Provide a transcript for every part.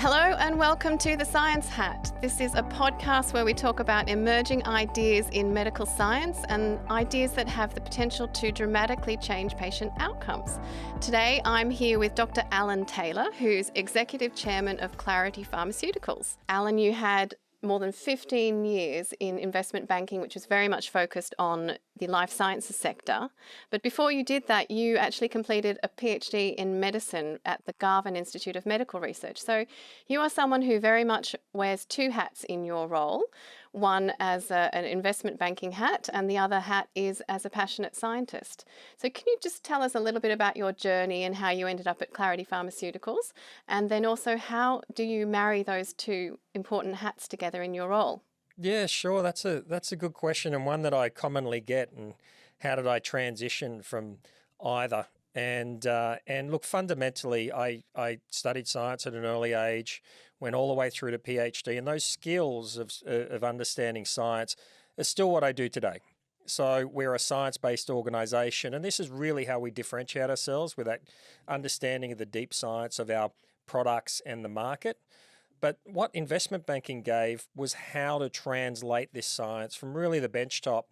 Hello and welcome to The Science Hat. This is a podcast where we talk about emerging ideas in medical science and ideas that have the potential to dramatically change patient outcomes. Today I'm here with Dr. Alan Taylor, who's Executive Chairman of Clarity Pharmaceuticals. Alan, you had more than 15 years in investment banking, which was very much focused on the life sciences sector. But before you did that, you actually completed a PhD in medicine at the Garvan Institute of Medical Research. So you are someone who very much wears two hats in your role, one as an investment banking hat and the other hat is as a passionate scientist. So can you just tell us a little bit about your journey and how you ended up at Clarity Pharmaceuticals? And then also, how do you marry those two important hats together in your role? Yeah, sure. That's a good question, and one that I commonly get. And how did I transition from either? And look, fundamentally, I studied science at an early age, went all the way through to PhD, and those skills of understanding science are still what I do today. So we're a science-based organisation, and this is really how we differentiate ourselves, with that understanding of the deep science of our products and the market. But what investment banking gave was how to translate this science from really the benchtop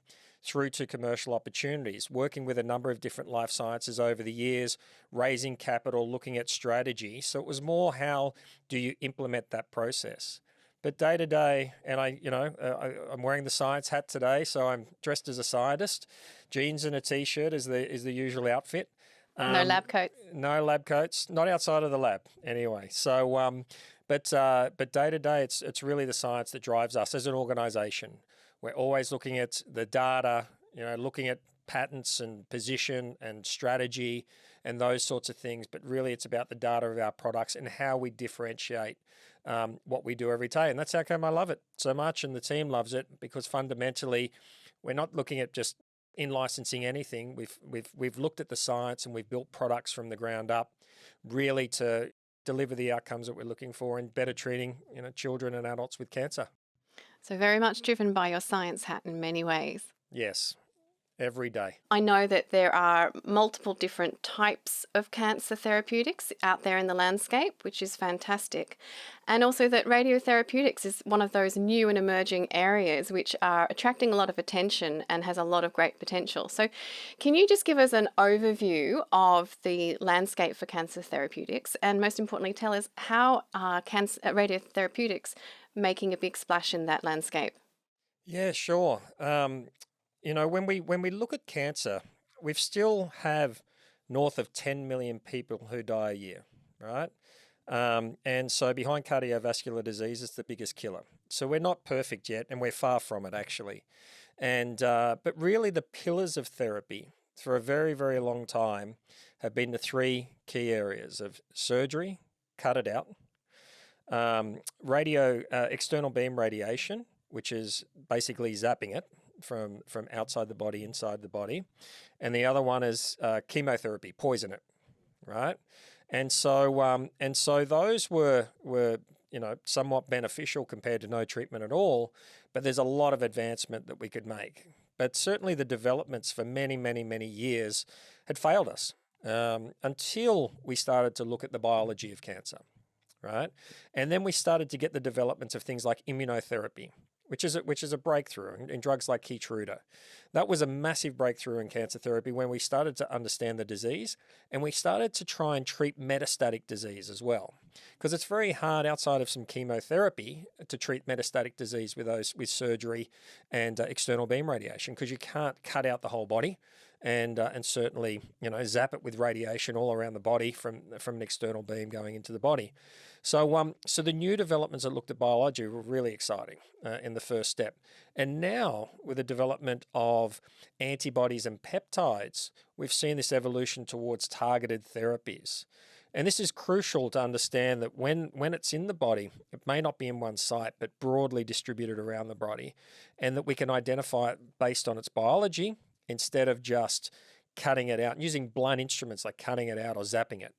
through to commercial opportunities, working with a number of different life sciences over the years, raising capital, looking at strategy. So it was more, how do you implement that process? But day to day, and I'm wearing the science hat today, so I'm dressed as a scientist. Jeans and a t-shirt is the usual outfit. No lab coats. No lab coats, not outside of the lab anyway. So, but day to day, it's really the science that drives us as an organisation. We're always looking at the data, looking at patents and position and strategy and those sorts of things. But really, it's about the data of our products and how we differentiate what we do every day. And that's how come I love it so much, and the team loves it, because fundamentally, we're not looking at just in licensing anything. We've looked at the science and we've built products from the ground up, really to deliver the outcomes that we're looking for in better treating children and adults with cancer. So very much driven by your science hat in many ways. Yes, every day. I know that there are multiple different types of cancer therapeutics out there in the landscape, which is fantastic. And also that radiotherapeutics is one of those new and emerging areas which are attracting a lot of attention and has a lot of great potential. So can you just give us an overview of the landscape for cancer therapeutics, and most importantly, tell us how are radiotherapeutics making a big splash in that landscape? Yeah, sure. When we look at cancer, we still have north of 10 million people who die a year, right? And so behind cardiovascular disease, it's the biggest killer. So we're not perfect yet, and we're far from it, actually. But really, the pillars of therapy for a very, very long time have been the three key areas of surgery, cut it out, external beam radiation, which is basically zapping it from outside the body, inside the body. And the other one is chemotherapy, poison it, right? And so those were somewhat beneficial compared to no treatment at all, but there's a lot of advancement that we could make. But certainly the developments for many, many, many years had failed us until we started to look at the biology of cancer, right? And then we started to get the developments of things like immunotherapy, which is a breakthrough in drugs like Keytruda. That was a massive breakthrough in cancer therapy when we started to understand the disease, and we started to try and treat metastatic disease as well. Because it's very hard outside of some chemotherapy to treat metastatic disease with surgery and external beam radiation, because you can't cut out the whole body and certainly zap it with radiation all around the body from an external beam going into the body. So the new developments that looked at biology were really exciting in the first step. And now, with the development of antibodies and peptides, we've seen this evolution towards targeted therapies. And this is crucial to understand that when it's in the body, it may not be in one site, but broadly distributed around the body, and that we can identify it based on its biology instead of just cutting it out and using blunt instruments like cutting it out or zapping it.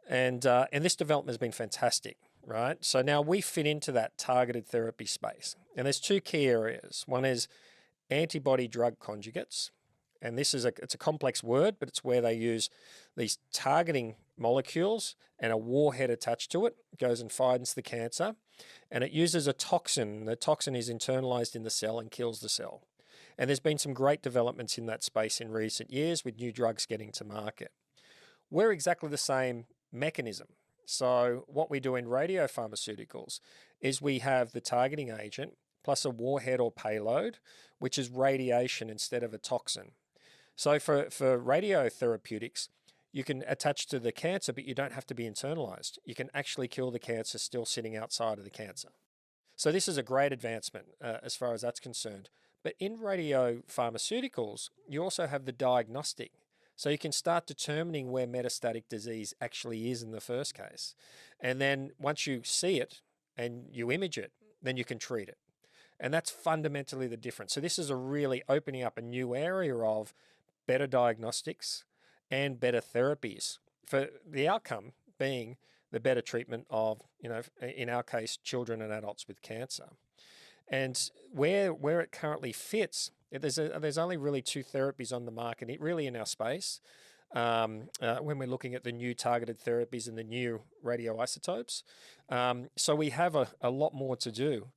And this development has been fantastic, right? So now we fit into that targeted therapy space. And there's two key areas. One is antibody drug conjugates, And it's a complex word, but it's where they use these targeting molecules and a warhead attached to it. It goes and finds the cancer, and it uses a toxin. The toxin is internalized in the cell and kills the cell. And there's been some great developments in that space in recent years with new drugs getting to market. We're exactly the same mechanism. So what we do in radiopharmaceuticals is we have the targeting agent plus a warhead or payload, which is radiation instead of a toxin. So for radiotherapeutics, you can attach to the cancer, but you don't have to be internalized. You can actually kill the cancer still sitting outside of the cancer. So this is a great advancement as far as that's concerned. But in radiopharmaceuticals, you also have the diagnostic. So you can start determining where metastatic disease actually is in the first case. And then once you see it and you image it, then you can treat it. And that's fundamentally the difference. So this is a really opening up a new area of better diagnostics and better therapies, for the outcome being the better treatment of, in our case, children and adults with cancer. And where it currently fits, there's only really two therapies on the market, really in our space, when we're looking at the new targeted therapies and the new radioisotopes. So we have a lot more to do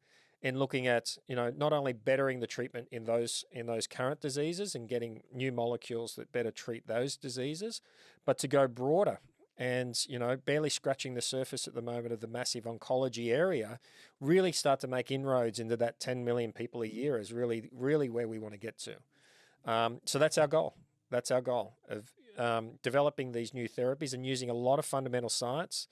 in looking at, not only bettering the treatment in those current diseases and getting new molecules that better treat those diseases, but to go broader and, barely scratching the surface at the moment of the massive oncology area, really start to make inroads into that 10 million people a year is really, really where we want to get to. So that's our goal. That's our goal of developing these new therapies and using a lot of fundamental science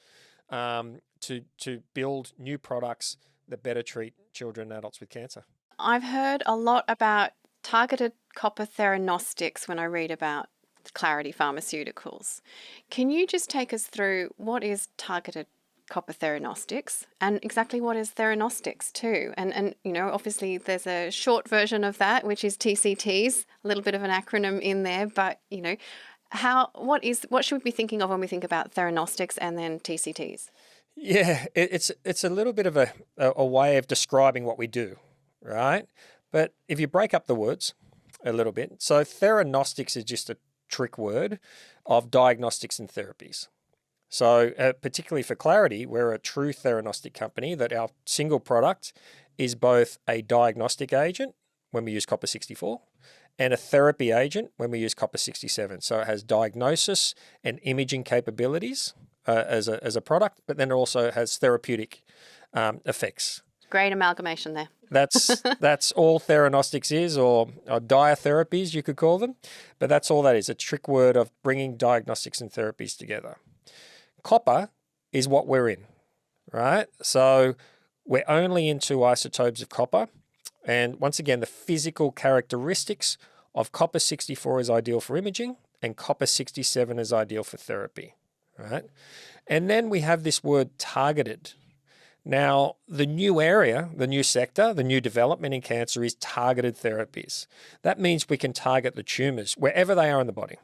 to build new products that better treat children and adults with cancer. I've heard a lot about targeted copper theranostics when I read about Clarity Pharmaceuticals. Can you just take us through what is targeted copper theranostics and exactly what is theranostics too? And obviously there's a short version of that, which is TCTs, a little bit of an acronym in there, but what should we be thinking of when we think about theranostics and then TCTs? Yeah, it's a little bit of a way of describing what we do, right? But if you break up the words a little bit, so theranostics is just a trick word of diagnostics and therapies. So particularly for Clarity, we're a true theranostic company that our single product is both a diagnostic agent when we use copper-64 and a therapy agent when we use copper-67. So it has diagnosis and imaging capabilities as a product, but then it also has therapeutic effects. Great amalgamation there. That's all theranostics is, or diatherapies you could call them, but that's all that is, a trick word of bringing diagnostics and therapies together. Copper is what we're in, right? So we're only into isotopes of copper, and once again, the physical characteristics of copper-64 is ideal for imaging, and copper-67 is ideal for therapy, right? And then we have this word targeted. Now, the new area, the new sector, the new development in cancer is targeted therapies. That means we can target the tumors wherever they are in the body,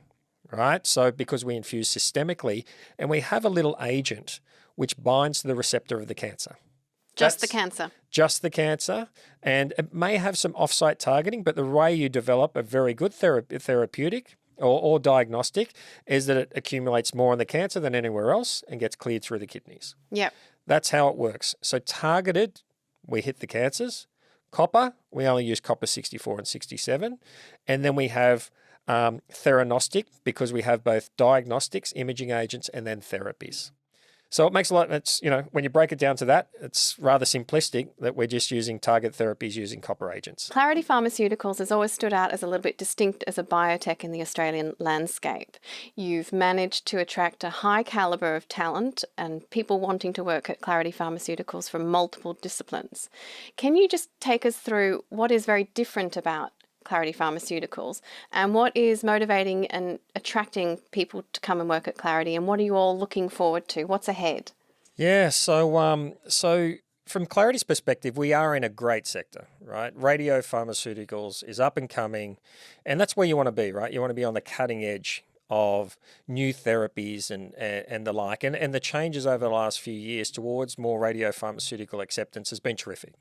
right? So because we infuse systemically and we have a little agent which binds to the receptor of the cancer. Just the cancer. Just the cancer. And it may have some off-site targeting, but the way you develop a very good therapeutic or diagnostic is that it accumulates more on the cancer than anywhere else and gets cleared through the kidneys. Yep. That's how it works. So targeted, we hit the cancers. Copper, we only use copper-64 and 67. And then we have theranostic because we have both diagnostics, imaging agents, and then therapies. So it makes a lot, when you break it down to that, it's rather simplistic that we're just using target therapies using copper agents. Clarity Pharmaceuticals has always stood out as a little bit distinct as a biotech in the Australian landscape. You've managed to attract a high calibre of talent and people wanting to work at Clarity Pharmaceuticals from multiple disciplines. Can you just take us through what is very different about Clarity Pharmaceuticals and what is motivating and attracting people to come and work at Clarity, and what are you all looking forward to? What's ahead? Yeah, so from Clarity's perspective, we are in a great sector, right? Radiopharmaceuticals is up and coming, and that's where you want to be, right? You want to be on the cutting edge of new therapies and the like, and the changes over the last few years towards more radiopharmaceutical acceptance has been terrific.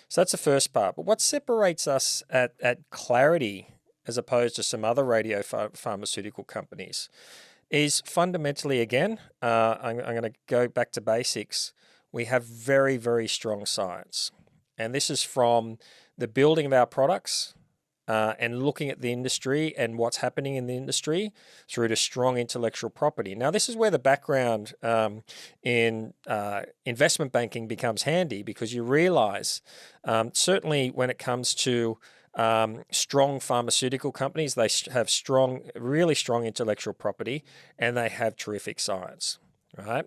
So that's the first part. But what separates us at Clarity as opposed to some other radiopharmaceutical companies is fundamentally, again, I'm going to go back to basics. We have very, very strong science. And this is from the building of our products and looking at the industry and what's happening in the industry through to strong intellectual property. Now, this is where the background in investment banking becomes handy, because you realize, certainly when it comes to strong pharmaceutical companies, they have really strong intellectual property, and they have terrific science, right?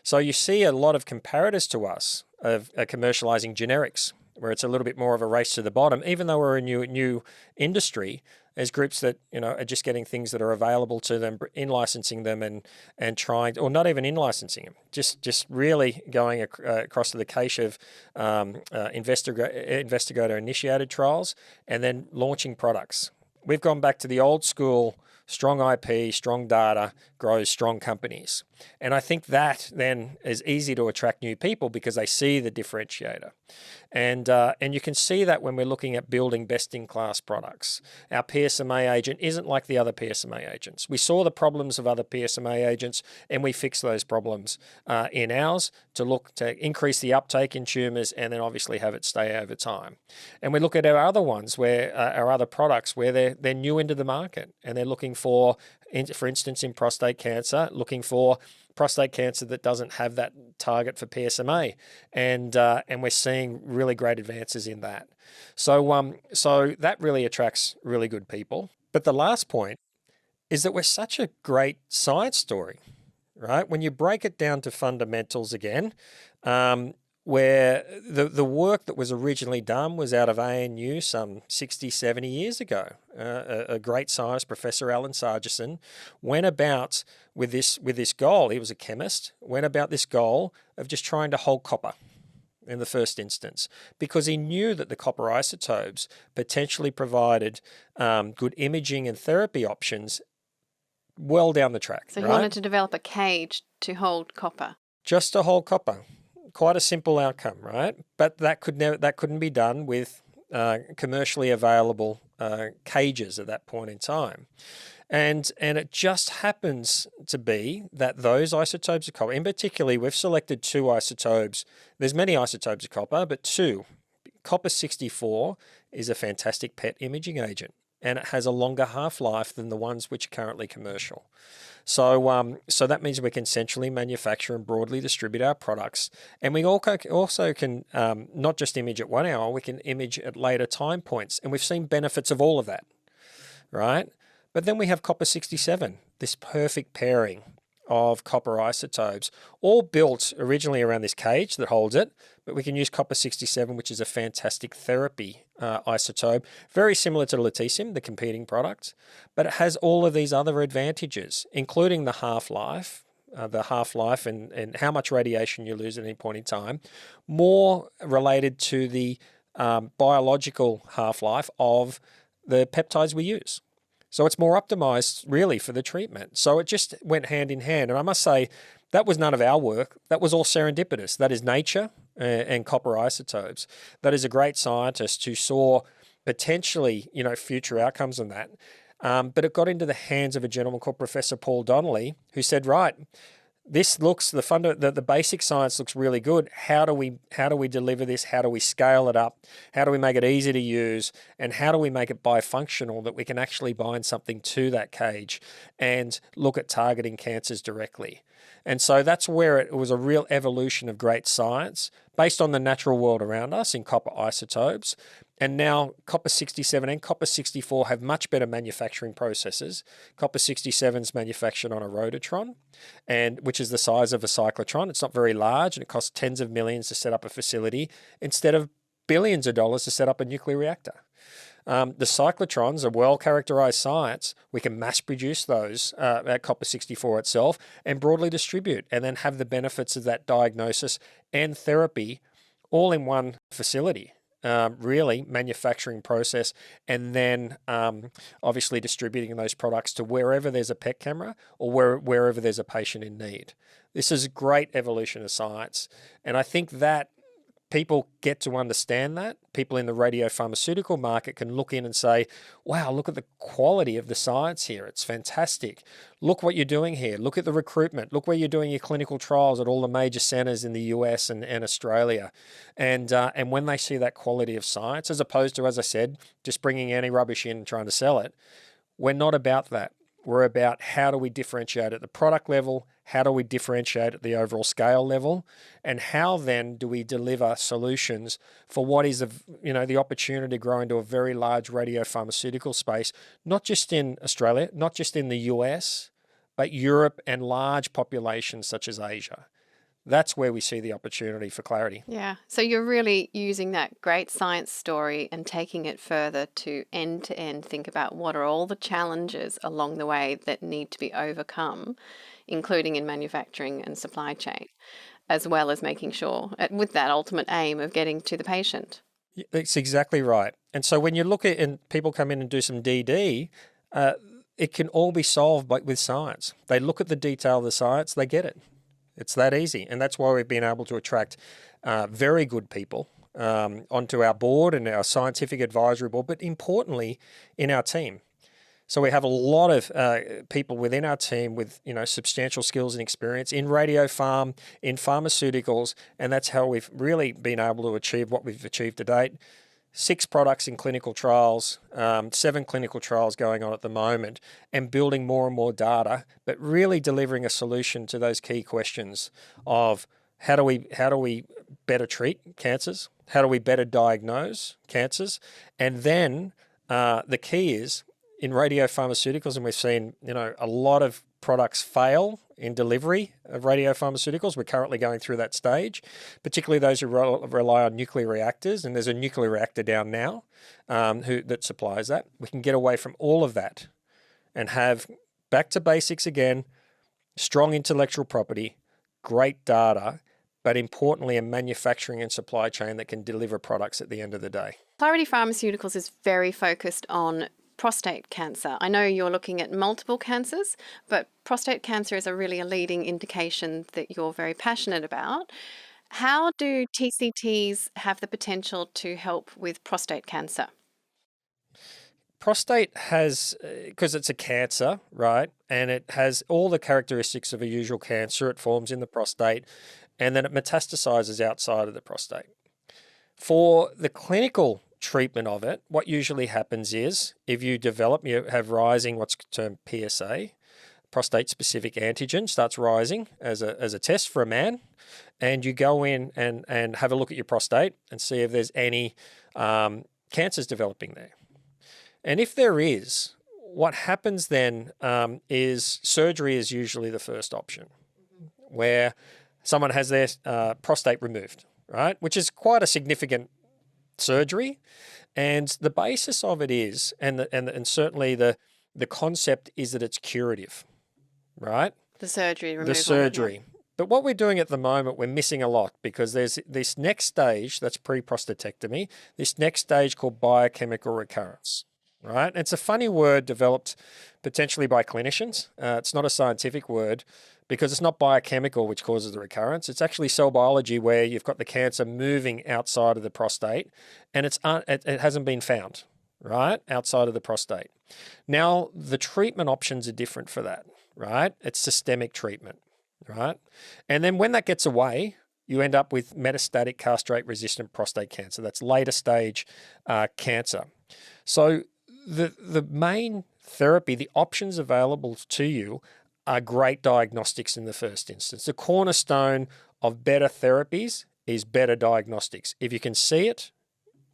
So you see a lot of comparators to us of commercializing generics, where it's a little bit more of a race to the bottom. Even though we're a new industry, there's groups that are just getting things that are available to them, in licensing them and trying, or not even in licensing them, just really going across to the case of investigator initiated trials and then launching products. We've gone back to the old school. Strong IP, strong data grows strong companies. And I think that then is easy to attract new people because they see the differentiator. And you can see that when we're looking at building best-in-class products. Our PSMA agent isn't like the other PSMA agents. We saw the problems of other PSMA agents, and we fixed those problems in ours to look to increase the uptake in tumours and then obviously have it stay over time. And we look at our other ones, where our other products, where they're new into the market and they're looking for instance, in prostate cancer, looking for prostate cancer that doesn't have that target for PSMA, and we're seeing really great advances in that. So that really attracts really good people. But the last point is that we're such a great science story, right? When you break it down to fundamentals again, where the work that was originally done was out of ANU some 60, 70 years ago. A great scientist, Professor Alan Sargison, went about with this goal. He was a chemist, went about this goal of just trying to hold copper in the first instance, because he knew that the copper isotopes potentially provided good imaging and therapy options well down the track. So he wanted to develop a cage to hold copper. Just to hold copper. Quite a simple outcome, right? But that couldn't be done with commercially available cages at that point in time. And it just happens to be that those isotopes of copper, in particular, we've selected two isotopes. There's many isotopes of copper, but two. Copper-64 is a fantastic PET imaging agent, and it has a longer half-life than the ones which are currently commercial. So that means we can centrally manufacture and broadly distribute our products. And we also can not just image at 1 hour, we can image at later time points. And we've seen benefits of all of that, right? But then we have copper-67, this perfect pairing of copper isotopes, all built originally around this cage that holds it, but we can use copper-67, which is a fantastic therapy isotope, very similar to lutetium, the competing product, but it has all of these other advantages, including the half-life and how much radiation you lose at any point in time, more related to the biological half-life of the peptides we use. So it's more optimized really for the treatment. So it just went hand in hand. And I must say, that was none of our work. That was all serendipitous. That is nature and copper isotopes. That is a great scientist who saw potentially, future outcomes on that. But it got into the hands of a gentleman called Professor Paul Donnelly, who said, right, this looks, the basic science looks really good. How do we deliver this? How do we scale it up? How do we make it easy to use? And how do we make it bifunctional, that we can actually bind something to that cage and look at targeting cancers directly? And so that's where it was a real evolution of great science based on the natural world around us in copper isotopes. And now copper-67 and copper-64 have much better manufacturing processes. Copper-67 is manufactured on a rototron, which is the size of a cyclotron. It's not very large, and it costs tens of millions to set up a facility instead of billions of dollars to set up a nuclear reactor. The cyclotrons are well-characterized science. We can mass produce those at copper-64 itself and broadly distribute, and then have the benefits of that diagnosis and therapy all in one facility. Really manufacturing process, and then obviously distributing those products to wherever there's a PET camera or wherever there's a patient in need. This is a great evolution of science, and I think that people get to understand that, people in the radiopharmaceutical market can look in and say, wow, look at the quality of the science here. It's fantastic. Look what you're doing here. Look at the recruitment. Look where you're doing your clinical trials at all the major centers in the US and Australia. And when they see that quality of science, as opposed to, as I said, just bringing any rubbish in and trying to sell it, we're not about that. We're about how do we differentiate at the product level, how do we differentiate at the overall scale level, and how then do we deliver solutions for what is the opportunity to grow into a very large radiopharmaceutical space, not just in Australia, not just in the US, but Europe and large populations such as Asia. That's where we see the opportunity for Clarity. Yeah. So you're really using that great science story and taking it further to end think about what are all the challenges along the way that need to be overcome, including in manufacturing and supply chain, as well as making sure with that ultimate aim of getting to the patient. That's exactly right. And so when you look at, and people come in and do some DD, it can all be solved with science. They look at the detail of the science, they get it. It's that easy. And that's why we've been able to attract very good people onto our board and our scientific advisory board, but importantly, in our team. So we have a lot of people within our team with substantial skills and experience in radiopharm, in pharmaceuticals, and that's how we've really been able to achieve what we've achieved to date. 6 products in clinical trials, 7 clinical trials going on at the moment, and building more and more data, but really delivering a solution to those key questions of how do we better treat cancers? How do we better diagnose cancers? And then the key is in radiopharmaceuticals, and we've seen a lot of products fail in delivery of radiopharmaceuticals. We're currently going through that stage, particularly those who rely on nuclear reactors, and there's a nuclear reactor down now that supplies that. We can get away from all of that and have back to basics again, strong intellectual property, great data, but importantly a manufacturing and supply chain that can deliver products at the end of the day. Clarity Pharmaceuticals is very focused on prostate cancer. I know you're looking at multiple cancers, but prostate cancer is really a leading indication that you're very passionate about. How do TCTs have the potential to help with prostate cancer? Prostate has, because it's a cancer, right, and it has all the characteristics of a usual cancer. It forms in the prostate, and then it metastasizes outside of the prostate. For the clinical treatment of it, what usually happens is if you have rising what's termed PSA, prostate-specific antigen, starts rising as a test for a man, and you go in and have a look at your prostate and see if there's any cancers developing there. And if there is, what happens then is surgery is usually the first option, where someone has their prostate removed, right, which is quite a significant surgery, and the basis of it is, and certainly the concept is that it's curative, right? The surgery removal. The surgery. But what we're doing at the moment, we're missing a lot because there's this next stage that's pre-prostatectomy, this next stage called biochemical recurrence, right? It's a funny word developed potentially by clinicians. It's not a scientific word, because it's not biochemical which causes the recurrence. It's actually cell biology where you've got the cancer moving outside of the prostate and it hasn't been found, right, outside of the prostate. Now, the treatment options are different for that, right? It's systemic treatment, right? And then when that gets away, you end up with metastatic castrate-resistant prostate cancer. That's later stage cancer. So the main therapy, the options available to you are great diagnostics in the first instance. The cornerstone of better therapies is better diagnostics. If you can see it,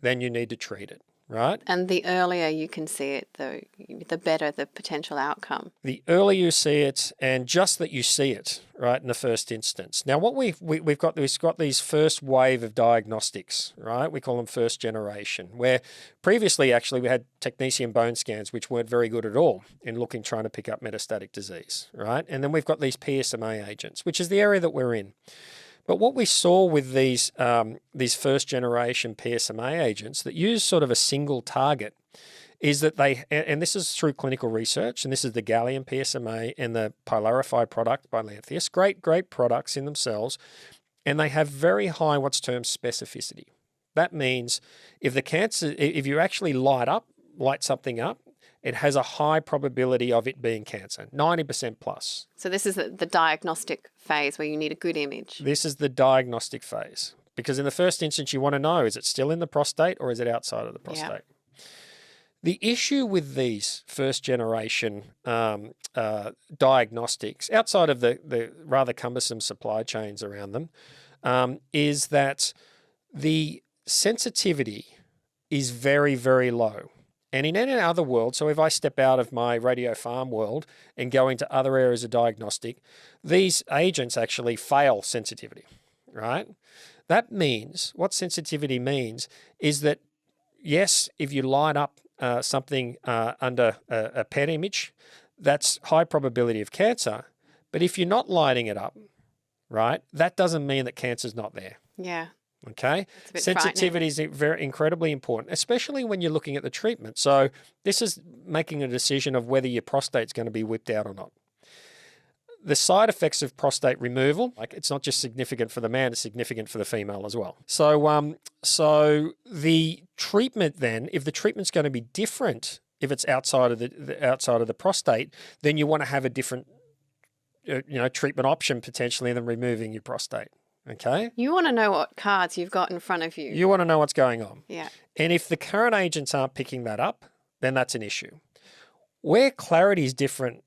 then you need to treat it, right? And the earlier you can see it, the better the potential outcome. The earlier you see it, and just that you see it, right, in the first instance. Now, what we've got these first wave of diagnostics, right? We call them first generation, where previously actually we had technetium bone scans, which weren't very good at all in trying to pick up metastatic disease, right? And then we've got these PSMA agents, which is the area that we're in. But what we saw with these first generation PSMA agents that use sort of a single target is that and this is through clinical research, and this is the gallium PSMA and the Pylarify product by Lantheus, great products in themselves, and they have very high what's termed specificity. That means if you actually light something up, it has a high probability of it being cancer, 90% plus. So this is the diagnostic phase where you need a good image. This is the diagnostic phase, because in the first instance, you want to know, is it still in the prostate or is it outside of the prostate? Yep. The issue with these first generation diagnostics, outside of the rather cumbersome supply chains around them, is that the sensitivity is very, very low. And in any other world, so if I step out of my radiopharm world and go into other areas of diagnostic, these agents actually fail sensitivity, right? That means, what sensitivity means is that, yes, if you light up something under a PET image, that's high probability of cancer. But if you're not lighting it up, right, that doesn't mean that cancer's not there. Yeah. Okay. Sensitivity is very incredibly important, especially when you're looking at the treatment. So this is making a decision of whether your prostate's going to be whipped out or not. The side effects of prostate removal, like, it's not just significant for the man, it's significant for the female as well. So the treatment then, if the treatment's going to be different, if it's outside of the prostate, then you want to have a different treatment option potentially than removing your prostate. Okay. You want to know what cards you've got in front of you. You want to know what's going on. Yeah. And if the current agents aren't picking that up, then that's an issue. Where clarity is different,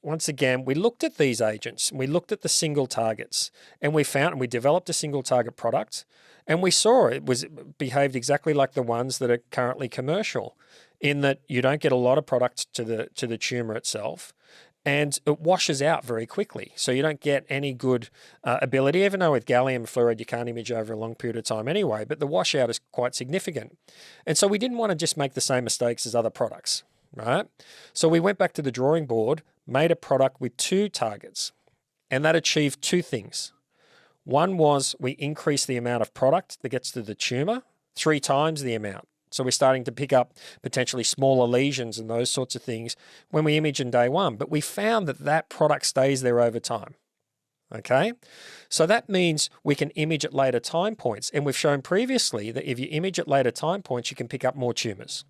once again, we looked at these agents, we looked at the single targets, and we developed a single target product, and we saw it behaved exactly like the ones that are currently commercial, in that you don't get a lot of product to the tumor itself. And it washes out very quickly. So you don't get any good ability, even though with gallium fluoride you can't image over a long period of time anyway, but the washout is quite significant. And so we didn't want to just make the same mistakes as other products, right? So we went back to the drawing board, made a product with 2 targets, and that achieved 2 things. One was we increased the amount of product that gets to the tumor 3 times the amount. So we're starting to pick up potentially smaller lesions and those sorts of things when we image in day 1. But we found that product stays there over time. Okay? So that means we can image at later time points. And we've shown previously that if you image at later time points, you can pick up more tumors.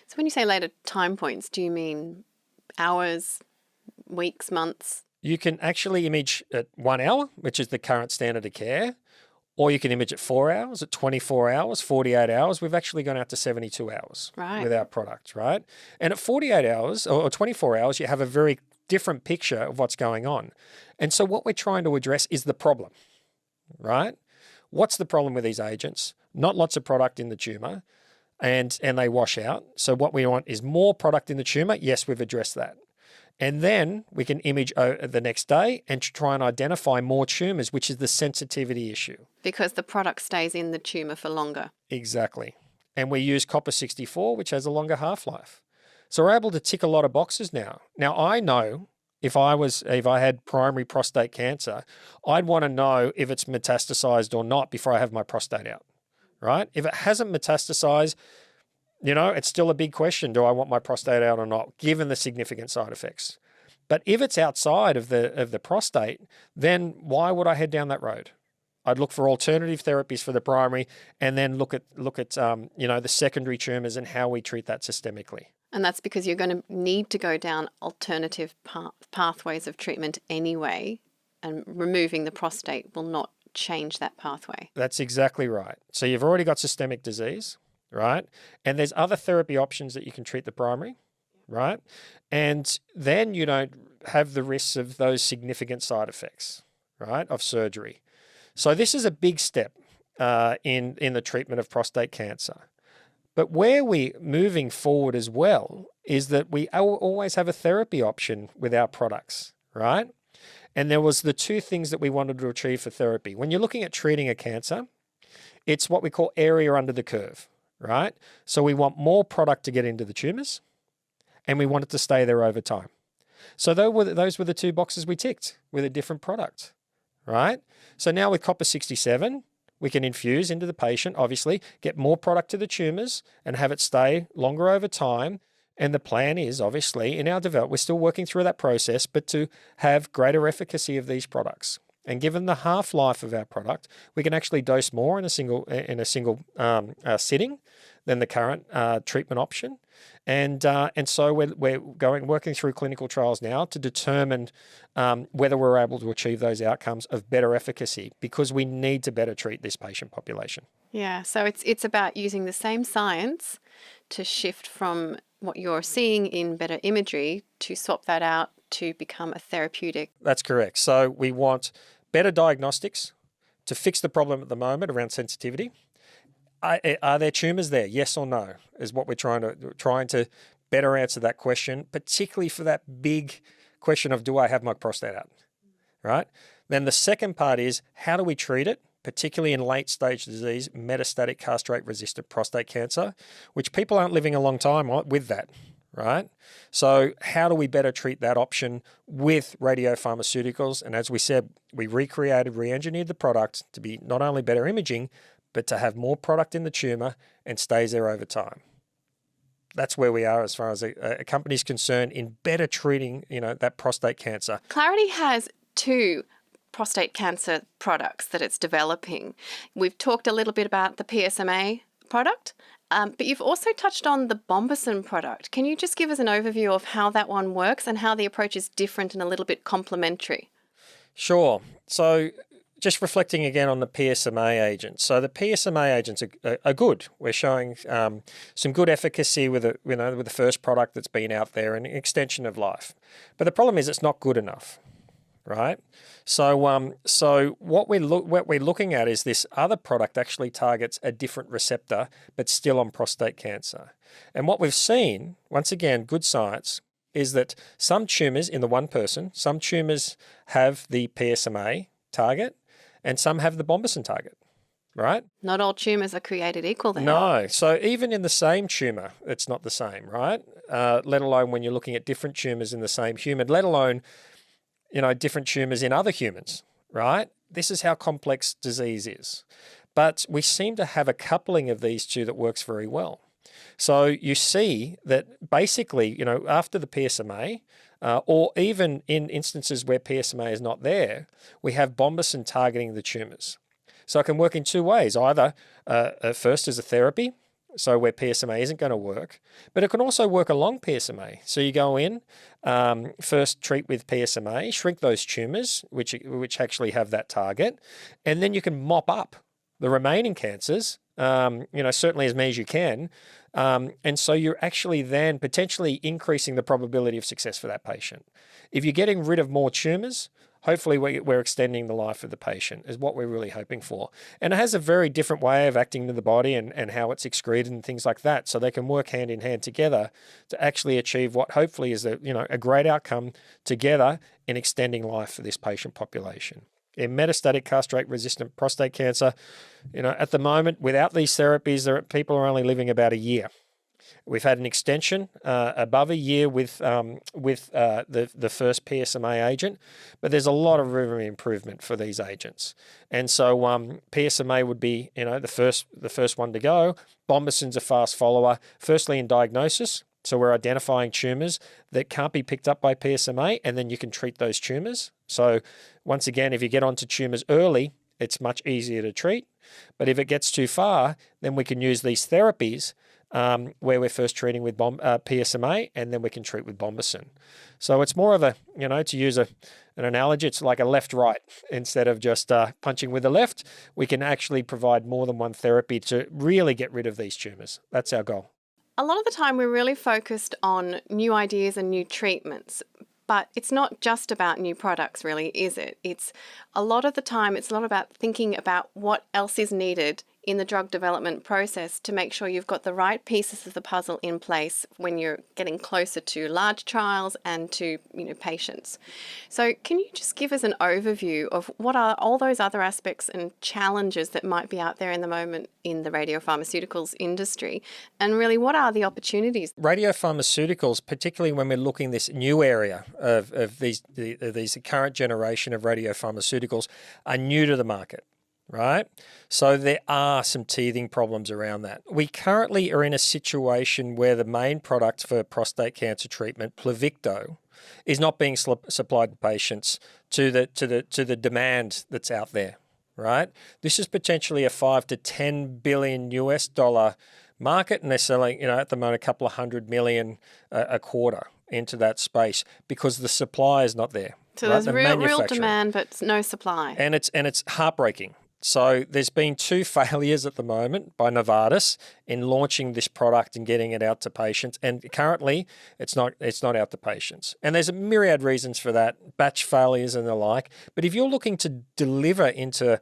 So when you say later time points, do you mean hours, weeks, months? You can actually image at 1 hour, which is the current standard of care. Or you can image at 4 hours, at 24 hours, 48 hours. We've actually gone out to 72 hours with our product, right? And at 48 hours or 24 hours, you have a very different picture of what's going on. And so what we're trying to address is the problem, right? What's the problem with these agents? Not lots of product in the tumor, and they wash out. So what we want is more product in the tumor. Yes, we've addressed that. And then we can image the next day and try and identify more tumors, which is the sensitivity issue. Because the product stays in the tumor for longer. Exactly. And we use copper-64, which has a longer half-life. So we're able to tick a lot of boxes now. Now, I know if I had primary prostate cancer, I'd want to know if it's metastasized or not before I have my prostate out, right? If it hasn't metastasized, it's still a big question. Do I want my prostate out or not, given the significant side effects? But if it's outside of the prostate, then why would I head down that road? I'd look for alternative therapies for the primary, and then look at the secondary tumors and how we treat that systemically. And that's because you're going to need to go down alternative pathways of treatment anyway, and removing the prostate will not change that pathway. That's exactly right. So you've already got systemic disease, right? And there's other therapy options that you can treat the primary, right? And then you don't have the risks of those significant side effects, right, of surgery. So this is a big step in the treatment of prostate cancer. But where we're moving forward as well is that we always have a therapy option with our products, right? And there was the 2 things that we wanted to achieve for therapy. When you're looking at treating a cancer, it's what we call area under the curve, right? So we want more product to get into the tumors, and we want it to stay there over time. So those were the 2 boxes we ticked with a different product, right? So now with copper-67, we can infuse into the patient, obviously, get more product to the tumors and have it stay longer over time. And the plan is, obviously, in our development, we're still working through that process, but to have greater efficacy of these products. And given the half-life of our product, we can actually dose more in a single sitting than the current treatment option. And so we're working through clinical trials now to determine whether we're able to achieve those outcomes of better efficacy, because we need to better treat this patient population. Yeah, so it's about using the same science to shift from what you're seeing in better imagery to swap that out to become a therapeutic. That's correct. So we want better diagnostics to fix the problem at the moment around sensitivity. Are there tumours there? Yes or no is what we're trying to better answer that question, particularly for that big question of, do I have my prostate out, right? Then the second part is, how do we treat it, particularly in late stage disease, metastatic castrate-resistant prostate cancer, which people aren't living a long time with that, right? So how do we better treat that option with radiopharmaceuticals? And as we said, we re-engineered the product to be not only better imaging, but to have more product in the tumour and stays there over time. That's where we are as far as a company's concerned in better treating, that prostate cancer. Clarity has 2 prostate cancer products that it's developing. We've talked a little bit about the PSMA product, but you've also touched on the Bombesin product. Can you just give us an overview of how that one works and how the approach is different and a little bit complementary? Sure. So just reflecting again on the PSMA agents. So the PSMA agents are good. We're showing some good efficacy with the first product that's been out there and extension of life. But the problem is it's not good enough, right? So what we're looking at is this other product actually targets a different receptor, but still on prostate cancer. And what we've seen, once again, good science, is that some tumours in the one person, some tumours have the PSMA target, and some have the Bombesin target, right? Not all tumours are created equal then. No. So even in the same tumour, it's not the same, right? Let alone when you're looking at different tumours in the same human, let alone, different tumours in other humans, right? This is how complex disease is. But we seem to have a coupling of these two that works very well. So you see that basically, after the PSMA, or even in instances where PSMA is not there, we have Bombesin targeting the tumours. So it can work in 2 ways, either first as a therapy, so where PSMA isn't going to work, but it can also work along PSMA. So you go in, first treat with PSMA, shrink those tumours, which actually have that target, and then you can mop up the remaining cancers, certainly as many as you can. And so you're actually then potentially increasing the probability of success for that patient. If you're getting rid of more tumours, hopefully we're extending the life of the patient is what we're really hoping for. And it has a very different way of acting to the body and how it's excreted and things like that. So they can work hand in hand together to actually achieve what hopefully is a great outcome together in extending life for this patient population. In metastatic castrate-resistant prostate cancer, at the moment, without these therapies, people are only living about a year. We've had an extension above a year with the first PSMA agent, but there's a lot of room for improvement for these agents. And so PSMA would be the first one to go. Bombesin's a fast follower, firstly in diagnosis. So we're identifying tumours that can't be picked up by PSMA, and then you can treat those tumours. So once again, if you get onto tumours early, it's much easier to treat. But if it gets too far, then we can use these therapies where we're first treating with PSMA, and then we can treat with Bombesin. So it's more of a, to use an analogy, it's like a left-right. Instead of just punching with the left, we can actually provide more than one therapy to really get rid of these tumours. That's our goal. A lot of the time we're really focused on new ideas and new treatments, but it's not just about new products really, is it? It's a lot of the time it's a lot about thinking about what else is needed in the drug development process to make sure you've got the right pieces of the puzzle in place when you're getting closer to large trials and to patients. So can you just give us an overview of what are all those other aspects and challenges that might be out there in the moment in the radiopharmaceuticals industry, and really what are the opportunities? Radiopharmaceuticals, particularly when we're looking this new area of these current generation of radiopharmaceuticals, are new to the market. right? So there are some teething problems around that. We currently are in a situation where the main product for prostate cancer treatment, Pluvicto, is not being supplied to patients to the demand that's out there, right? This is potentially a 5 to 10 billion US dollar market, and they're selling, at the moment, a couple of $100 million a quarter into that space because the supply is not there. So right? there's The real demand, but no supply. And it's heartbreaking. So there's been 2 failures at the moment by Novartis in launching this product and getting it out to patients. And currently, it's not out to patients. And there's a myriad reasons for that, batch failures and the like. But if you're looking to deliver into,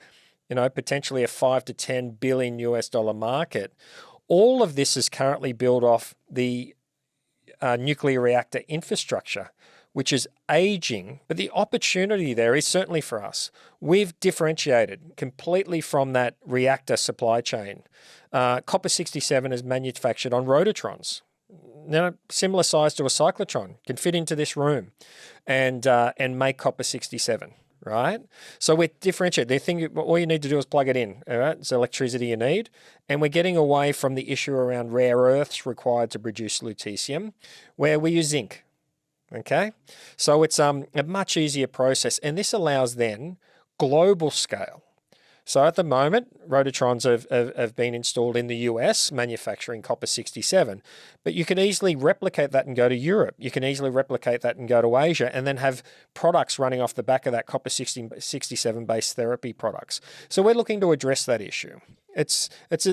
potentially a 5 to 10 billion US dollar market, all of this is currently built off the nuclear reactor infrastructure, which is aging, but the opportunity there is certainly for us. We've differentiated completely from that reactor supply chain. Copper-67 is manufactured on rotatrons, similar size to a cyclotron, can fit into this room and make copper-67. Right? So we're differentiated. They think all you need to do is plug it in. All right? It's electricity you need. And we're getting away from the issue around rare earths required to produce lutetium, where we use zinc. Okay? So it's a much easier process. And this allows then global scale. So at the moment, rotatrons have been installed in the US manufacturing copper-67, but you can easily replicate that and go to Europe. You can easily replicate that and go to Asia and then have products running off the back of that copper-67 based therapy products. So we're looking to address that issue. There's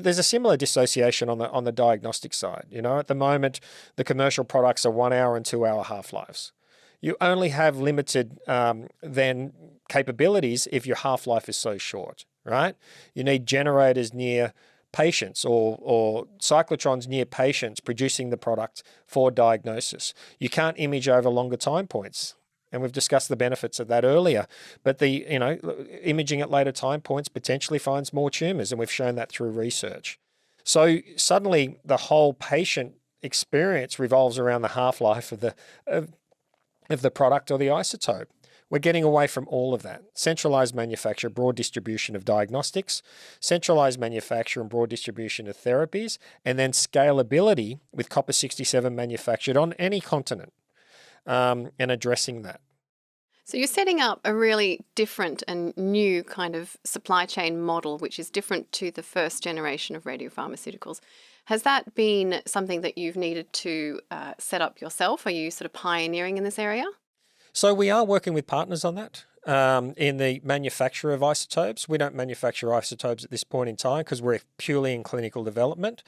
a similar dissociation on the diagnostic side. At the moment, the commercial products are 1 hour and 2 hour half-lives. You only have limited then capabilities if your half-life is so short, right? You need generators near patients or cyclotrons near patients producing the product for diagnosis. You can't image over longer time points. And we've discussed the benefits of that earlier. But imaging at later time points potentially finds more tumors, and we've shown that through research. So suddenly the whole patient experience revolves around the half-life of the product or the isotope. We're getting away from all of that. Centralized manufacture, broad distribution of diagnostics, centralized manufacture and broad distribution of therapies, and then scalability with copper-67 manufactured on any continent and addressing that. So you're setting up a really different and new kind of supply chain model, which is different to the first generation of radiopharmaceuticals. Has that been something that you've needed to set up yourself? Are you sort of pioneering in this area? So we are working with partners on that. In the manufacture of isotopes, we don't manufacture isotopes at this point in time because we're purely in clinical development.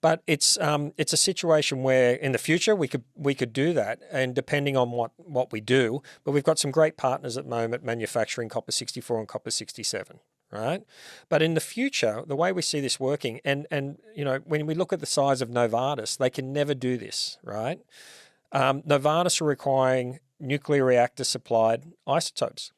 But it's a situation where in the future we could do that, and depending on what we do. But we've got some great partners at the moment manufacturing copper-64 and copper-67. Right, but in the future, the way we see this working, and when we look at the size of Novartis, they can never do this. Right, Novartis are requiring nuclear reactor supplied isotopes.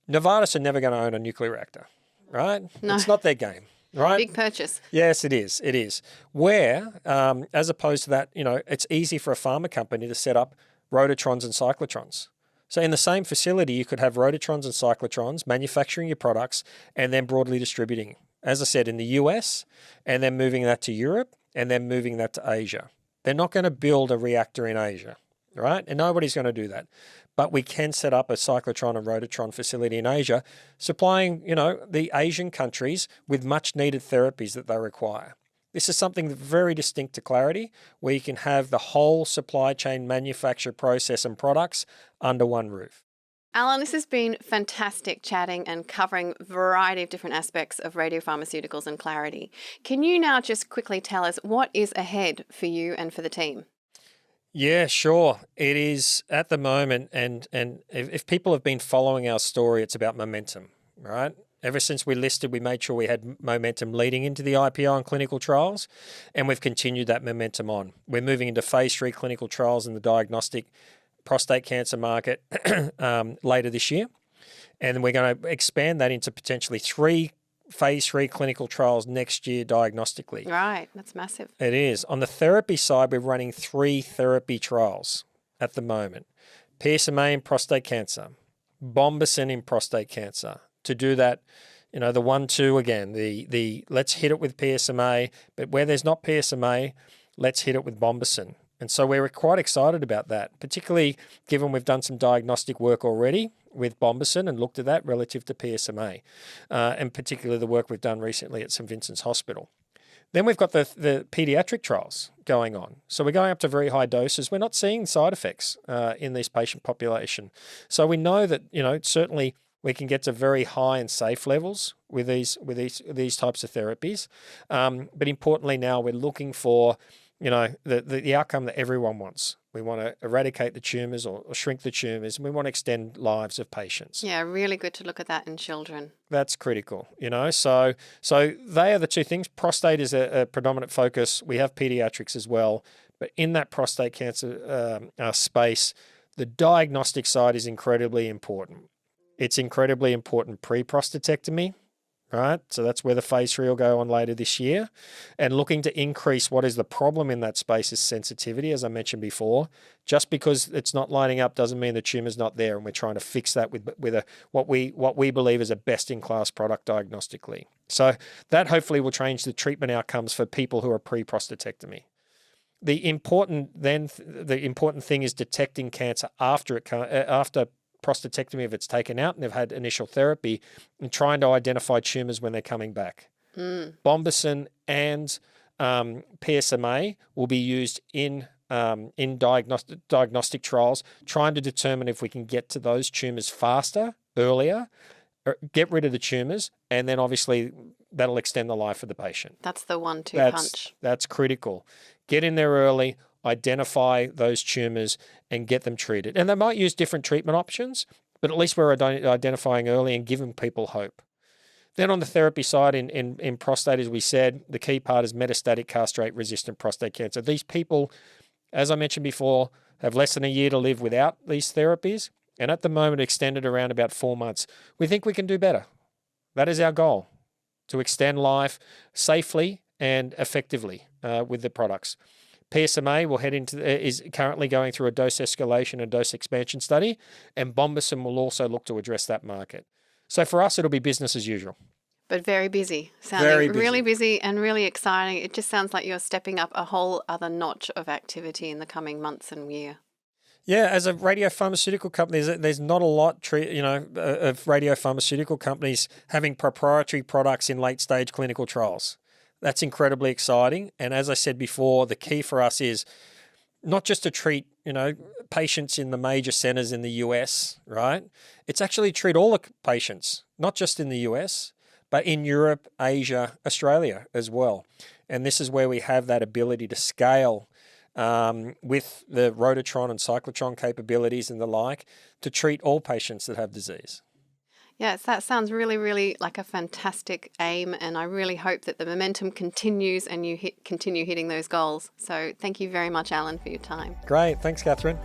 Novartis are never going to own a nuclear reactor, right? No. It's not their game, right? Big purchase. Yes, it is. It is. Where, as opposed to that, it's easy for a pharma company to set up rotatrons and cyclotrons. So in the same facility, you could have rotatrons and cyclotrons manufacturing your products and then broadly distributing, as I said, in the US, and then moving that to Europe, and then moving that to Asia. They're not going to build a reactor in Asia, right? And nobody's going to do that. But we can set up a cyclotron and rotatron facility in Asia, supplying, the Asian countries with much needed therapies that they require. This is something very distinct to Clarity, where you can have the whole supply chain manufacture process and products under one roof. Alan, this has been fantastic chatting and covering a variety of different aspects of radiopharmaceuticals and Clarity. Can you now just quickly tell us what is ahead for you and for the team? Yeah, sure. It is at the moment, and if people have been following our story, it's about momentum, right? Ever since we listed, we made sure we had momentum leading into the IPO and clinical trials, and we've continued that momentum on. We're moving into phase 3 clinical trials in the diagnostic prostate cancer market later this year, and we're going to expand that into potentially 3 phase 3 clinical trials next year diagnostically. Right, that's massive. It is. On the therapy side, we're running 3 therapy trials at the moment. PSMA in prostate cancer, Bombesin in prostate cancer. To do that, You know, the 1-2 again, the let's hit it with PSMA, but where there's not PSMA, let's hit it with Bombesin. And so we're quite excited about that, particularly given we've done some diagnostic work already with Bombesin and looked at that relative to PSMA, and particularly the work we've done recently at St Vincent's Hospital. Then we've got the pediatric trials going on. So we're going up to very high doses. We're not seeing side effects in this patient population. So we know that, you know, certainly we can get to very high and safe levels with these types of therapies. But importantly now we're looking for, you know, the outcome that everyone wants. We want to eradicate the tumours or shrink the tumours, and we want to extend lives of patients. Yeah, really good to look at that in children. That's critical, you know. So they are the two things. Prostate is a predominant focus. We have pediatrics as well. But in that prostate cancer space, the diagnostic side is incredibly important. It's incredibly important pre-prostatectomy, right? So that's where the phase 3 will go on later this year. And looking to increase what is the problem in that space is sensitivity, as I mentioned before. Just because it's not lining up doesn't mean the tumour's not there, and we're trying to fix that with what we believe is a best-in-class product diagnostically. So that hopefully will change the treatment outcomes for people who are pre-prostatectomy. The important thing is detecting cancer after prostatectomy if it's taken out and they've had initial therapy, and trying to identify tumours when they're coming back. Bombesin and PSMA will be used in diagnostic trials, trying to determine if we can get to those tumours faster, earlier, or get rid of the tumours, and then obviously that'll extend the life of the patient. That's the 1-2 punch. That's critical. Get in there early, identify those tumours and get them treated. And they might use different treatment options, but at least we're identifying early and giving people hope. Then on the therapy side in prostate, as we said, the key part is metastatic castrate-resistant prostate cancer. These people, as I mentioned before, have less than a year to live without these therapies, and at the moment extended around about 4 months. We think we can do better. That is our goal, to extend life safely and effectively with the products. PSMA will is currently going through a dose escalation and dose expansion study, and Bombesin will also look to address that market. So for us, it'll be business as usual. But very busy. Sounding really busy and really exciting. It just sounds like you're stepping up a whole other notch of activity in the coming months and year. Yeah, as a radiopharmaceutical company, there's not a lot, of radiopharmaceutical companies having proprietary products in late-stage clinical trials. That's incredibly exciting. And as I said before, the key for us is not just to treat, patients in the major centers in the US, right? It's actually treat all the patients, not just in the US, but in Europe, Asia, Australia as well. And this is where we have that ability to scale with the rototron and cyclotron capabilities and the like to treat all patients that have disease. Yes, that sounds really, really like a fantastic aim, and I really hope that the momentum continues and you continue hitting those goals. So thank you very much, Alan, for your time. Great. Thanks, Catherine.